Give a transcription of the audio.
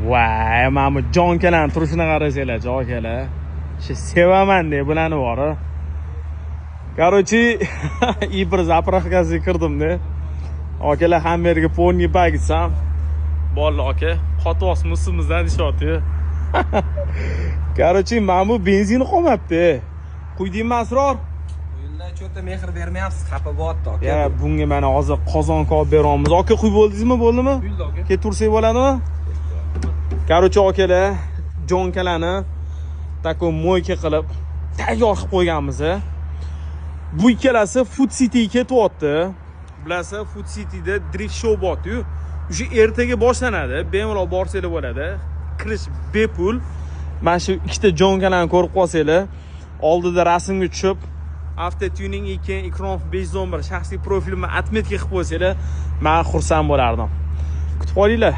Vay, mana bu jonkalarning turishini qarasanglar, jonkalar. Sevaman deb bularni bor. Короче, bir zapravkasiga kirdim-da. Akalar hammaga polni bagitsam. Bolalar aka, qotyapsizmi ustimizdan deyapti. Короче, mana bu benzin qolmabdi. Quydim Asror. Uyinda cho'ta mehr bermayapsiz, xafa bo'lyapti aka. Ya, bunga mana hozir qozonga olib beramiz. Aka quyib bo'ldingizmi, bo'ldimi? Quyildi aka. Ket tursak bo'ladimi? Короче, akalar, jonkalarni tako moyka qilib tayyor qilib qo'yganmiz. Bu ikkalasi Food City ga ketyapti. Bilasiz, Food Cityda drift show bor-ku. O'sha ertaga boshlanadi. Bemalol borsanglar bo'ladi. Kirish bepul. Mana shu ikkita jonkalarni ko'rib qolsanglar, oldida rasmga tushib, avto tuning ekan, Ikrom 511 shaxsiy profilimni atmetga qilib qo'ysanglar, men xursand bo'lardim. Kutib qolinglar.